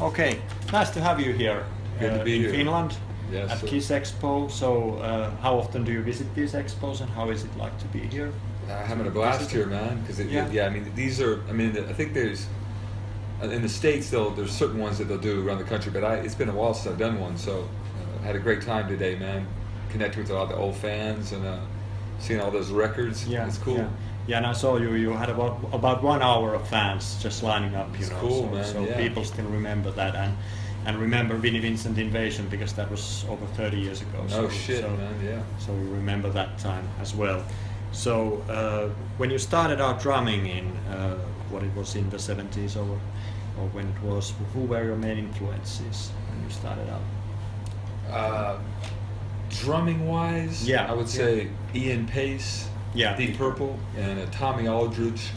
Okay, nice to have you here. Good to be in here. Finland Yes, at sir. Kiss Expo. So, how often do you visit these expos, and how is it like to be here? Having a blast here, man. Because I mean, these are. I mean, I think there's in the States there's certain ones that they'll do around the country, but it's been a while since I've done one, so I had a great time today, man. Connecting with a lot of the old fans and seeing all those records. Yeah, It's cool. Yeah, and I saw you had about 1 hour of fans just lining up. It's cool, so, man. So Yeah. people still remember that and remember Vinnie Vincent Invasion because that was over 30 years ago. Oh shit, man. Yeah. So we remember that time as well. So when you started out drumming in what it was in the 70s or when it was, who were your main influences when you started out? Drumming wise, Yeah, I would say Ian Pace, Yeah. Deep Purple, and Tommy Aldridge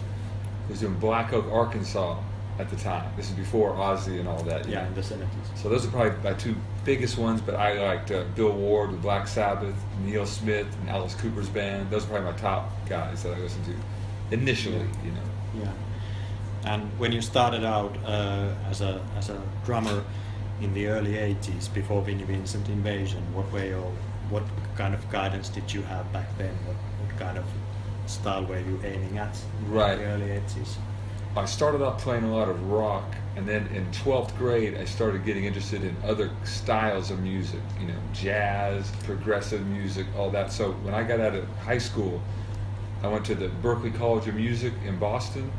was doing Black Oak, Arkansas at the time. This is before Ozzy and all that. you Yeah, know. in the 70s. So those are probably my two biggest ones, but I liked Bill Ward with Black Sabbath, Neil Smith, and Alice Cooper's band. Those are probably my top guys that I listened to initially, you know. Yeah. And when you started out as a drummer in the early 80s, before Vinnie Vincent Invasion, what kind of guidance did you have back then? What kind of style were you aiming at Right. in the early 80s? I started out playing a lot of rock, and then in 12th grade, I started getting interested in other styles of music, you know, jazz, progressive music, all that. So when I got out of high school, I went to the Berklee College of Music in Boston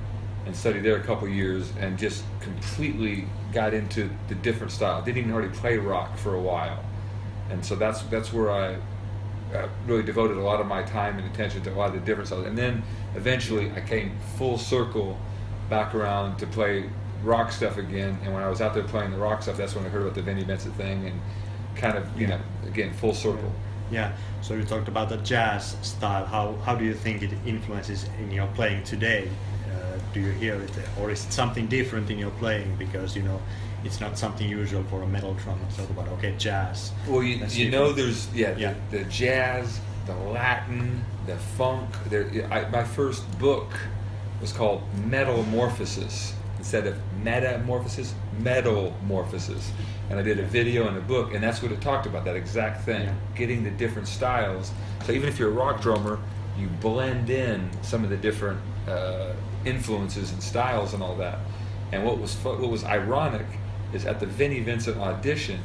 and studied there a couple years and just completely got into the different style. Didn't even already play rock for a while. And so that's where I really devoted a lot of my time and attention to a lot of the different styles. And then eventually I came full circle back around to play rock stuff again. And when I was out there playing the rock stuff, that's when I heard about the Vinnie Vincent thing and kind of, you know, again, full circle. Yeah, so you talked about the jazz style. How do you think it influences in your playing today? Do you hear it, or is it something different in your playing? Because, you know, it's not something usual for a metal drummer to talk about, okay, jazz. Well, That's you know, different. there's the jazz, the Latin, the funk. My first book was called Metamorphosis instead of Metamorphosis, Metamorphosis, and I did a video and a book, and that's what it talked about, that exact thing, getting the different styles. So even if you're a rock drummer, you blend in some of the different influences and styles and all that. And what was ironic is at the Vinnie Vincent audition,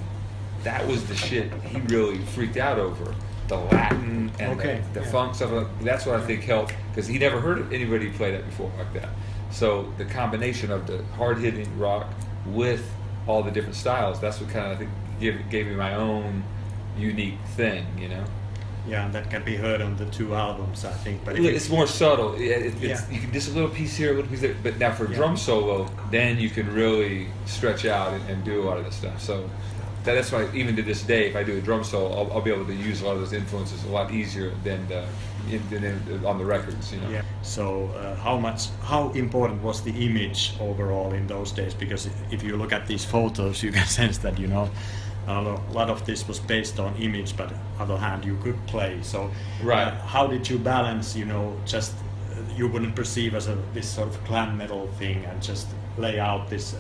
that was the shit he really freaked out over. The Latin and the funk stuff. That's what I think helped, because he never heard anybody play that before like that. So the combination of the hard-hitting rock with all the different styles, that's what kind of, I think, gave me my own unique thing, you know? Yeah, and that can be heard on the 2 albums, I think. But It's more subtle. You can just a little piece here, a little piece there. But now for drum solo, then you can really stretch out and do a lot of this stuff. So that's why even to this day, if I do a drum solo, I'll be able to use a lot of those influences a lot easier than on the records. You know. Yeah. So how important was the image overall in those days? Because if you look at these photos, you can sense that, you know, a lot of this was based on image, but on the other hand, you could play. So how did you balance, you know, just you wouldn't perceive as this sort of glam metal thing and just lay out this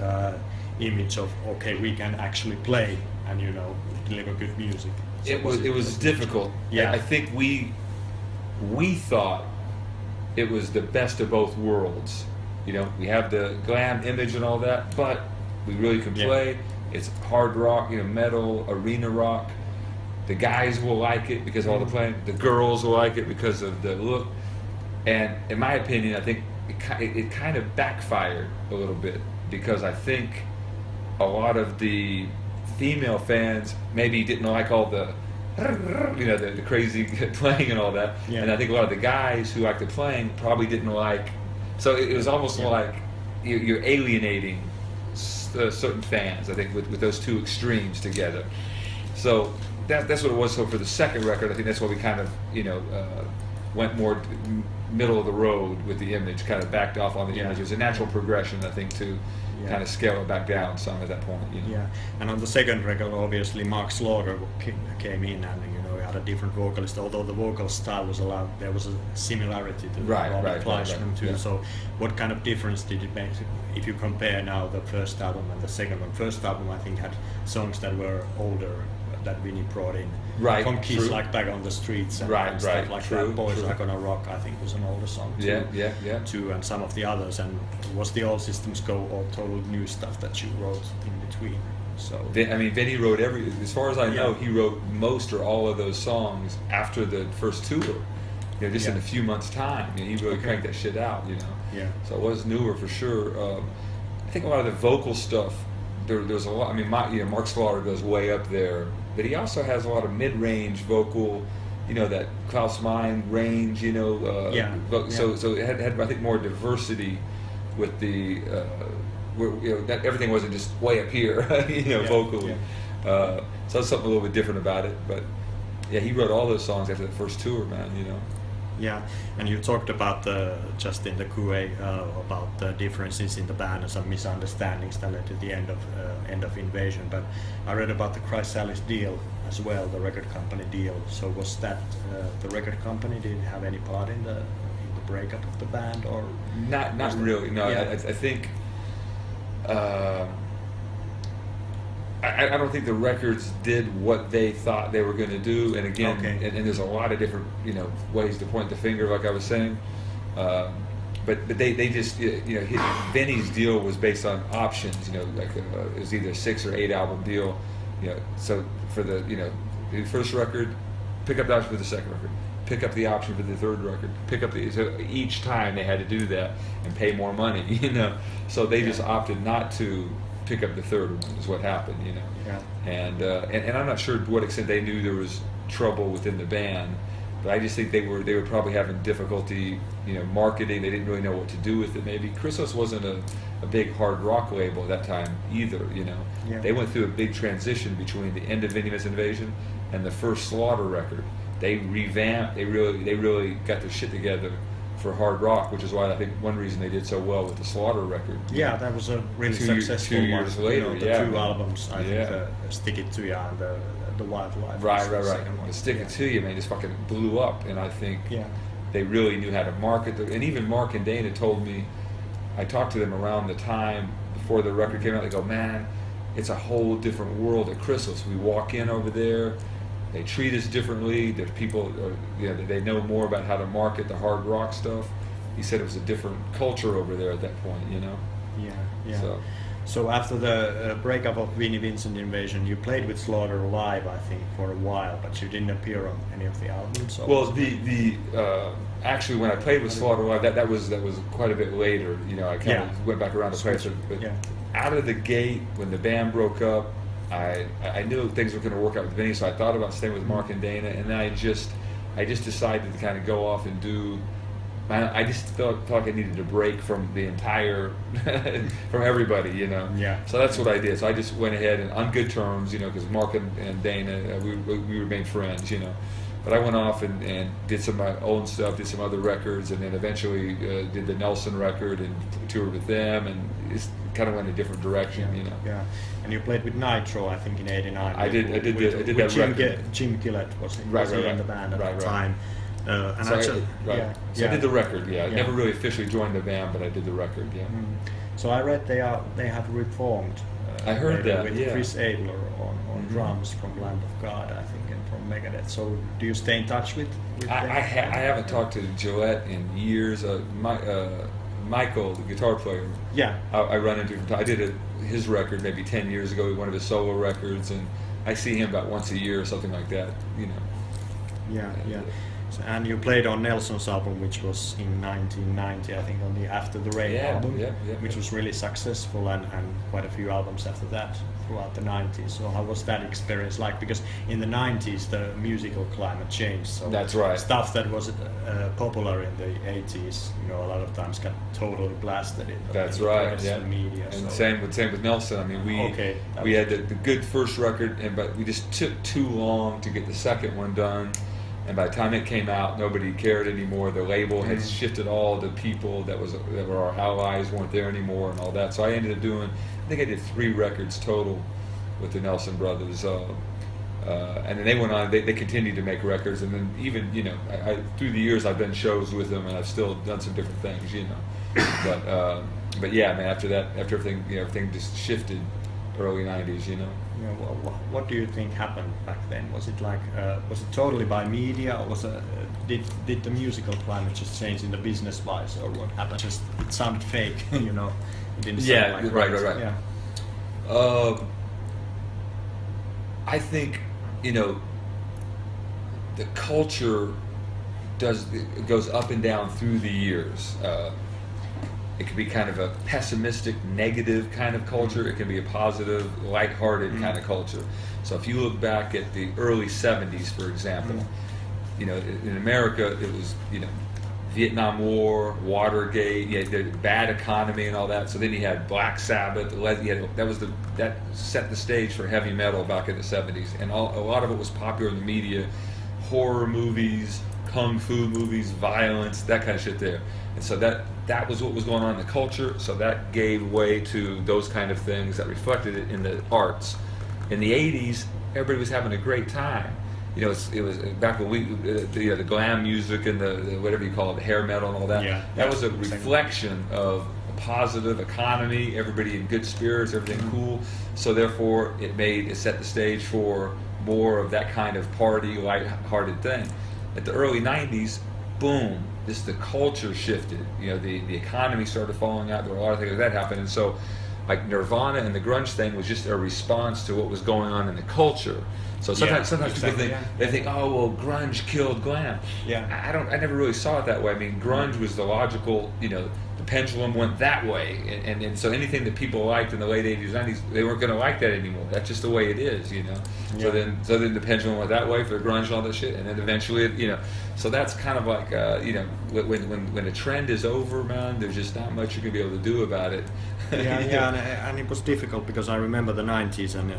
image of, okay, we can actually play and, you know, deliver good music. So it was difficult. Yeah. I think we thought it was the best of both worlds. You know, we have the glam image and all that, but we really can play. It's hard rock, you know, metal, arena rock. The guys will like it because of all the playing. The girls will like it because of the look. And in my opinion, I think it kind of backfired a little bit, because I think a lot of the female fans maybe didn't like all the, you know, the crazy playing and all that. Yeah. And I think a lot of the guys who liked the playing probably didn't like. So it was almost like you're alienating certain fans, I think, with those two extremes together. So that's what it was. So for the second record, I think that's why we kind of, you know, went more middle of the road with the image, kind of backed off on the image. It was a natural progression, I think, to kind of scale it back down some at that point. You know? Yeah, and on the second record, obviously, Mark Slaughter came in, and, you know, a different vocalist, although the vocal style was there was a similarity to Robert Fleischman too. Yeah. So what kind of difference did it make if you compare now the first album and the second one? First album I think had songs that were older that Vinnie brought in from Kiss, true. like Back on the Streets and stuff like true, that. Boys true. Are Gonna Rock I think was an older song too, too, and some of the others, and was the All Systems Go all total new stuff that you wrote in between. So I mean, Vinnie wrote as far as I know, he wrote most or all of those songs after the first tour. You know, just in a few months' time. You know, he really cranked that shit out. You know. Yeah. So it was newer for sure. I think a lot of the vocal stuff. There's a lot. I mean, Mark Slaughter goes way up there, but he also has a lot of mid-range vocal. You know, that Klaus Meine range. You know. So it had I think more diversity with the. Where, you know, that everything wasn't just way up here, vocally. So that's something a little bit different about it. But yeah, he wrote all those songs after the first tour, man. You know. Yeah, and you talked about just in the QA about the differences in the band and some misunderstandings that led to the end of Invasion. But I read about the Chrysalis deal as well, the record company deal. So was that the record company did have any part in the breakup of the band, or not really? No, yeah. I think. I don't think the records did what they thought they were going to do, and again, and there's a lot of different ways to point the finger, like I was saying. But they just Vinnie's deal was based on options. Like it was either a 6 or 8 album deal. So for the first record, pick up the option for the second record. Pick up the option for the third record. So each time they had to do that and pay more money, So they just opted not to pick up the third one. Is what happened, Yeah. And I'm not sure to what extent they knew there was trouble within the band, but I just think they were probably having difficulty, marketing. They didn't really know what to do with it. Maybe Chrysalis wasn't a big hard rock label at that time either. Yeah. They went through a big transition between the end of Vinnie Vincent Invasion and the first Slaughter record. They revamped. They really got their shit together for hard rock, which is why I think one reason they did so well with the Slaughter record. Yeah, that was a really successful 2 years later. The 2 albums, I think, the Stick It To Ya and the Wildlife. Right. One. The Stick It To You, man, just fucking blew up, and I think they really knew how to market. And even Mark and Dana told me, I talked to them around the time before the record came out. They go, man, it's a whole different world at Chrysalis. We walk in over there. They treat us differently. There's people, they know more about how to market the hard rock stuff. He said it was a different culture over there at that point, Yeah. So after the breakup of Vinnie Vincent Invasion, you played with Slaughter live, I think, for a while, but you didn't appear on any of the albums. Well, actually, when I played with Slaughter live, that was quite a bit later. I kind of went back around to play. But out of the gate, when the band broke up, I knew things were going to work out with Vinnie, so I thought about staying with Mark and Dana, and then I just decided to kind of go off and do. I just felt like I needed a break from the entire, from everybody, Yeah. So that's what I did. So I just went ahead and on good terms, because Mark and Dana, we remained friends, But I went off and did some of my own stuff, did some other records, and then eventually did the Nelson record and toured with them, and it kind of went a different direction, Yeah, and you played with Nitro, I think, in '89. I did that record. Jim Gillett was in the band at that time. And so actually, I did the record. I never really officially joined the band, but I did the record. Yeah. So I read they have reformed. I heard that. With Chris Abler on drums from Lamb of God, I think, and from Megadeth. So do you stay in touch with them? I haven't talked to Gillette in years. Michael, the guitar player. Yeah. I run into him. I did his record maybe 10 years ago, one of his solo records, and I see him about once a year or something like that. Yeah. So, and you played on Nelson's album, which was in 1990, I think, on the After the Rain album, which was really successful, and quite a few albums after that throughout the 90s. So how was that experience like? Because in the 90s, the musical climate changed. So that's right. Stuff that was popular in the 80s, a lot of times got totally blasted in the press and media. And same with Nelson. I mean, we had the good first record, but we just took too long to get the second one done. And by the time it came out, nobody cared anymore. The label had shifted all the people that were our allies weren't there anymore and all that. So I ended up doing, I think I did 3 records total with the Nelson brothers. And then they went on. They continued to make records, and then even I through the years I've done shows with them, and I've still done some different things, But yeah, man. After that, after everything just shifted, early '90s, Yeah, well, what do you think happened back then? Was it like was it totally by media, or did the musical climate just change in the business wise, or what happened? Just it sounded fake, It didn't sound like right. Yeah. I think the culture it goes up and down through the years. It can be kind of a pessimistic, negative kind of culture. It can be a positive, lighthearted kind of culture. So if you look back at the early '70s, for example, in America it was Vietnam War, Watergate, you had the bad economy and all that. So then you had Black Sabbath. That set the stage for heavy metal back in the '70s, and a lot of it was popular in the media, horror movies, kung fu movies, violence, that kind of shit there. And so that was what was going on in the culture. So that gave way to those kind of things that reflected it in the arts. In the '80s, everybody was having a great time. It was back when the glam music and the whatever you call it, the hair metal and all that. Yeah, that was a reflection of a positive economy, everybody in good spirits, everything cool. So therefore, it set the stage for more of that kind of party, light-hearted thing. At the early '90s, boom, just the culture shifted. The economy started falling out. There were a lot of things like that happened, and so like Nirvana and the grunge thing was just a response to what was going on in the culture. So sometimes exactly, people think, oh well, grunge killed glam. Yeah. I never really saw it that way. I mean, grunge was the logical, the pendulum went that way, and so anything that people liked in the late '80s, '90s, they weren't going to like that anymore. That's just the way it is, Yeah. So then the pendulum went that way for the grunge and all that shit, and then eventually, so that's kind of like, when a trend is over, man, there's just not much you can be able to do about it. And it was difficult because I remember the '90s, and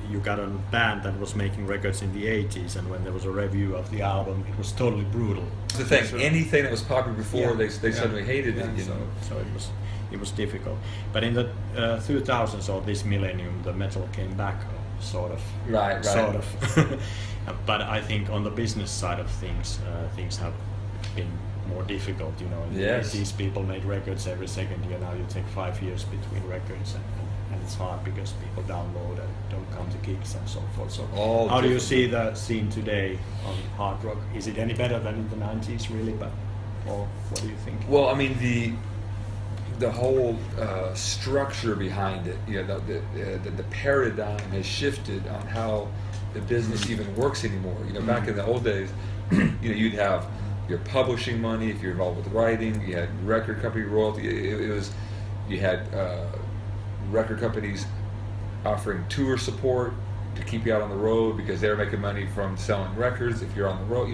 you got a band that was making records in the '80s, and when there was a review of the album, it was totally brutal. The thing, anything that was popular before, they suddenly hated it. So it was difficult. But in the 2000s or this millennium, the metal came back, sort of. Right. Sort of. But I think on the business side of things, things have been more difficult. In the 80s, people made records every second year. Now you take 5 years between records, and it's hard because people download and don't come to gigs and so forth. So how do you see the scene today on hard rock? Is it any better than in the '90s, really? Or what do you think? Well, I mean, the whole structure behind it, the paradigm has shifted on how the business even works anymore. Back in the old days, you'd have your publishing money if you're involved with writing. You had record company royalty. You had record companies offering tour support to keep you out on the road because they're making money from selling records. If you're on the road,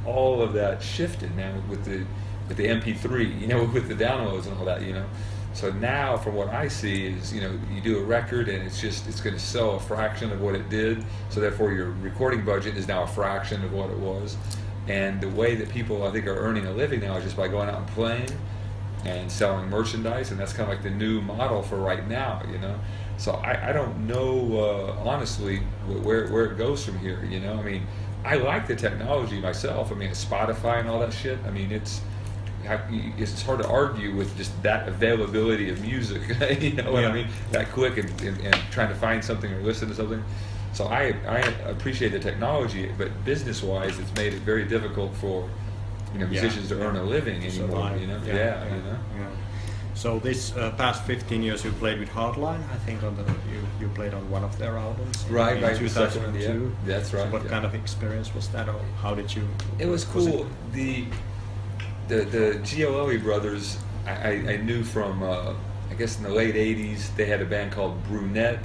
all of that shifted, man, with the MP3, with the downloads and all that, So now, from what I see, is you do a record and it's going to sell a fraction of what it did. So therefore, your recording budget is now a fraction of what it was. And the way that people, I think, are earning a living now is just by going out and playing and selling merchandise, and that's kind of like the new model for right now, So I don't know, honestly, where it goes from here, I mean, I like the technology myself. I mean, Spotify and all that shit. I mean, it's hard to argue with just that availability of music, what I mean? That quick and trying to find something or listen to something. So I appreciate the technology, but business-wise, it's made it very difficult for musicians to earn a living anymore. So this past 15 years, you played with Hardline. I think you played on one of their albums. Right, in 2002. Yeah, that's right. So what kind of experience was that, or how did you? It was cool. The Giolelli brothers, I knew from I guess in the late '80s. They had a band called Brunette.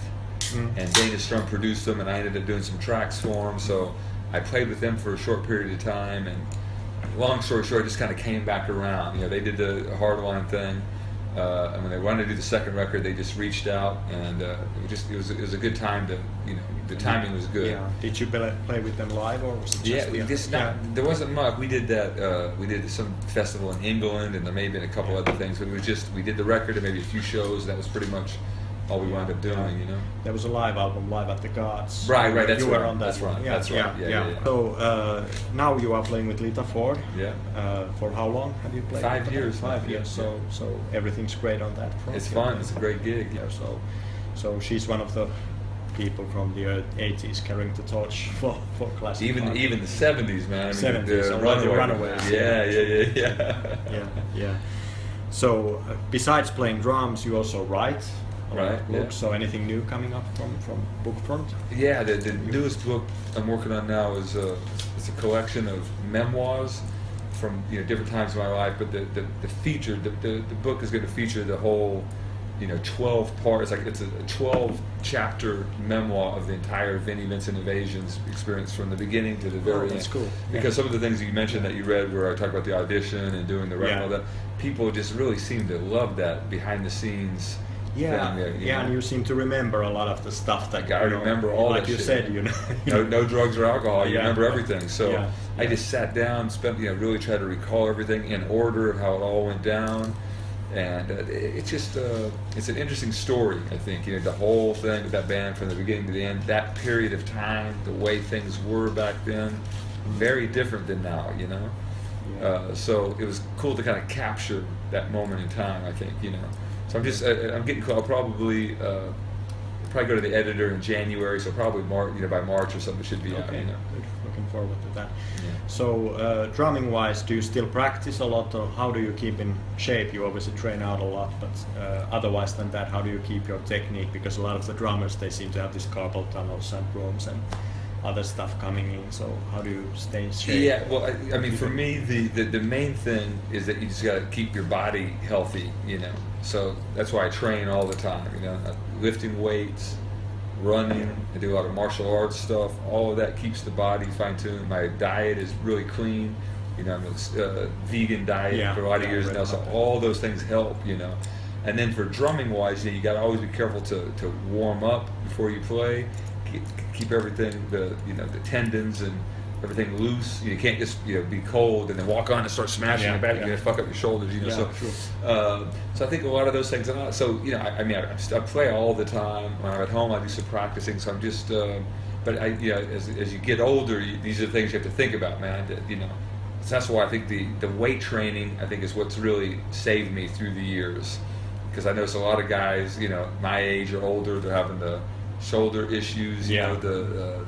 And Dana Strum produced them, and I ended up doing some tracks for them. So I played with them for a short period of time, and long story short, I just kind of came back around. They did the Hardline thing, and when they wanted to do the second record, they just reached out, and it was a good time to, the timing was good. Yeah. Did you play with them live, or was it just there wasn't much. We did that. We did some festival in England, and there may have been a couple other things, but we did the record and maybe a few shows. That was pretty much all we wound up doing. Yeah. You know. There was a live album, Live at the Gods. Right. That's you right. were on that. That's right. Yeah, That's right. Yeah. So now you are playing with Lita Ford. Yeah. For how long have you played? 5 years. 5 years. Yeah. So everything's great on that front. It's fun. It's a great gig. Yeah. So she's one of the people from the 80s carrying the torch for classic. Even the 70s, man. I mean, 70s, the Runaways. Yeah. So besides playing drums, you also write a lot of books. Yeah. So anything new coming up from book front? Yeah, the newest book I'm working on now is it's a collection of memoirs from different times of my life. But the feature, the book is going to feature the whole 12 parts. It's a 12 chapter memoir of the entire Vinnie Vincent Invasion's experience from the beginning to the very end. That's cool. Because some of the things you mentioned that you read, where I talk about the audition and doing the writing, all that, people just really seem to love that behind the scenes. Yeah, thing, and you seem to remember a lot of the stuff that I remember all like that you shit. said, no drugs or alcohol. You remember everything. So I Yeah. just sat down, spent really tried to recall everything in order of how it all went down, and it's just it's an interesting story. I think the whole thing with that band from the beginning to the end, that period of time, the way things were back then, very different than now. So it was cool to kind of capture that moment in time. I think So I'm getting cool. I'll probably go to the editor in January. So probably by March or something it should be out. Good. Looking forward to that. Yeah. So drumming wise, do you still practice a lot, or how do you keep in shape? You obviously train out a lot, but otherwise than that, how do you keep your technique? Because a lot of the drummers, they seem to have these carpal tunnel syndromes and other stuff coming in. So how do you stay in shape? Yeah, well, I mean, for me, the main thing is that you just got to keep your body healthy. So that's why I train all the time. Lifting weights, running. I do a lot of martial arts stuff. All of that keeps the body fine-tuned. My diet is really clean. I'm a vegan diet for a lot of years now, so all those things help. And then for drumming wise, you got to always be careful to warm up before you play. Keep everything, the tendons and everything loose. You can't just be cold and then walk on and start smashing your back. You're gonna fuck up your shoulders. So I think a lot of those things. I play all the time. When I'm at home, I do some practicing. So I'm just. But as you get older, these are the things you have to think about, man. So that's why I think the weight training is what's really saved me through the years, because I notice a lot of guys my age or older, they're having the shoulder issues, the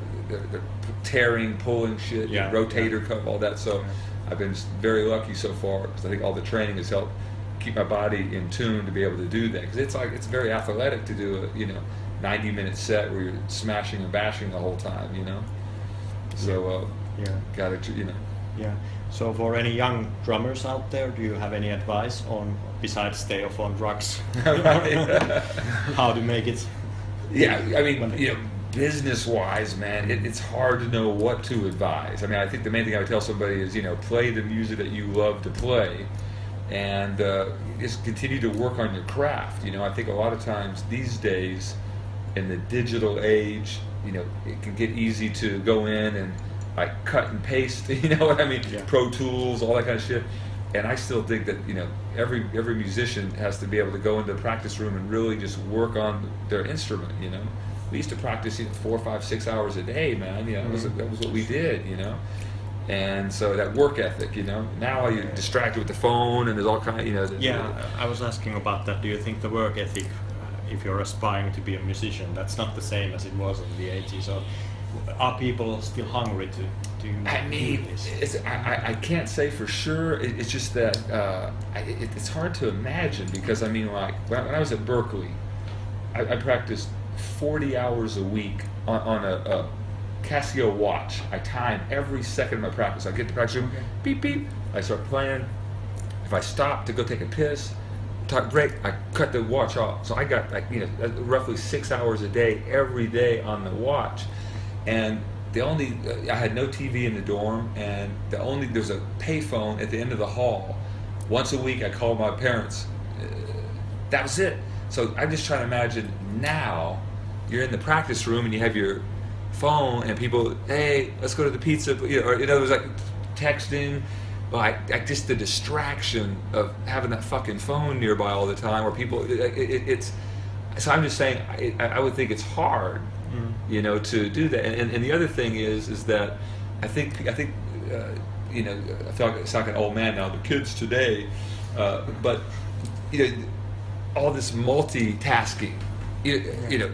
tearing, pulling shit, rotator cuff, all that. So I've been very lucky so far, because I think all the training has helped keep my body in tune to be able to do that. Because it's very athletic to do a 90-minute set where you're smashing and bashing the whole time, So got to Yeah. So for any young drummers out there, do you have any advice on, besides stay off on drugs, how to make it? Yeah, I mean, business-wise, man, it's hard to know what to advise. I mean, I think the main thing I would tell somebody is, play the music that you love to play, and just continue to work on your craft. I think a lot of times these days, in the digital age, it can get easy to go in and cut and paste. You know what I mean? Yeah. Pro Tools, all that kind of shit. And I still think that every musician has to be able to go into the practice room and really just work on their instrument. We used to practice 4, 5, 6 hours a day, man. That was what we did. And so that work ethic. Now you're distracted with the phone and there's all kind of I was asking about that. Do you think the work ethic, if you're aspiring to be a musician, that's not the same as it was in the 80s? Or are people still hungry to do this? I can't say for sure. It's just that it's hard to imagine, because when I was at Berkeley, I practiced 40 hours a week on a Casio watch. I time every second of my practice. I get to the practice room, beep beep, I start playing. If I stop to go take a piss, break, I cut the watch off. So I got roughly 6 hours a day every day on the watch. And I had no TV in the dorm, and there's a payphone at the end of the hall. Once a week I called my parents. That was it. So I'm just trying to imagine now you're in the practice room and you have your phone and people, hey, let's go to the pizza, or in other words, texting. Just the distraction of having that fucking phone nearby all the time, where people, So I'm just saying, I would think it's hard, you know, to do that. And the other thing is that I think you know, I feel like it's like an old man now. The kids today, but you know, all this multitasking. You know,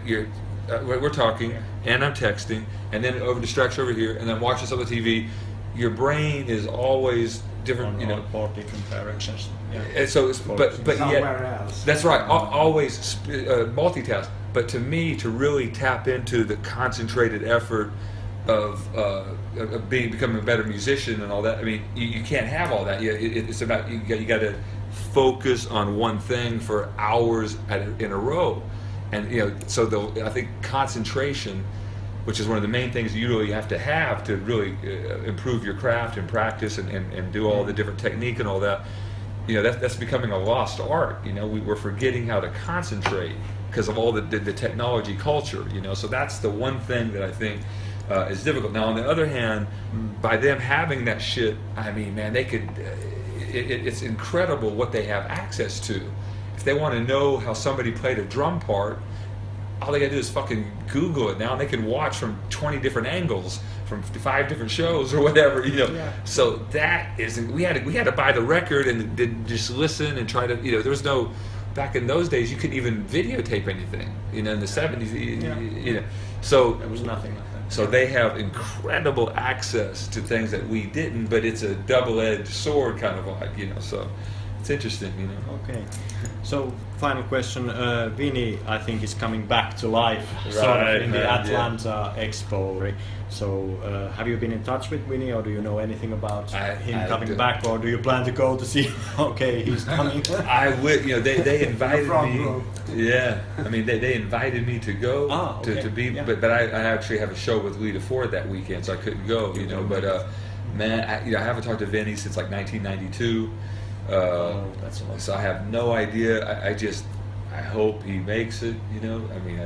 we're talking, and I'm texting, and then over distracts over here, and then watching some of the TV. Your brain is always different, you know, 4 different directions. Yeah. And so, but Somewhere yet, else. that's right. Always multitask. But to me, to really tap into the concentrated effort of becoming a better musician and all that. I mean, you can't have all that. It's about you got to focus on one thing for hours in a row, and you know. So I think concentration, which is one of the main things you really have to really improve your craft and practice and do all the different technique and all that. You know, that's becoming a lost art. You know, we're forgetting how to concentrate because of all the technology culture. You know, so that's the one thing that I think is difficult. Now, on the other hand, by them having that shit, I mean, man, they could. It's incredible what they have access to. If they want to know how somebody played a drum part, all they gotta do is fucking Google it now, and they can watch from 20 different angles, from 5 different shows or whatever, you know. Yeah. So that is, we had to buy the record and just listen and try to, you know, there was no, back in those days you couldn't even videotape anything, you know, in the 70s, you know. So there was nothing like that. So they have incredible access to things that we didn't, but it's a double-edged sword kind of vibe, you know. So it's interesting, you know. Okay. So final question, Vinnie, I think, is coming back to life sort of in the Atlanta Expo. So have you been in touch with Vinnie, or do you know anything about him coming back, or do you plan to go to see? Okay, he's coming. I would, you know, they invited me. Yeah, I mean they invited me to go to be, but I actually have a show with Lita Ford that weekend, so I couldn't go. You know, but man, I haven't talked to Vinnie since like 1992. That's a lot. So I have no idea. I hope he makes it. You know, I mean,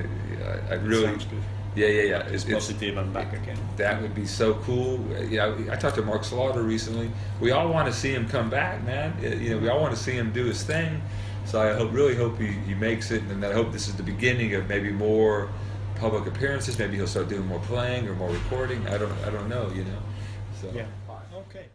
I really. Sounds good. Yeah. It's positive and back again. That would be so cool. You know, I talked to Mark Slaughter recently. We all want to see him come back, man. You know, we all want to see him do his thing. So I really hope he makes it, and I hope this is the beginning of maybe more public appearances. Maybe he'll start doing more playing or more recording. I don't know. You know. So. Yeah. Okay.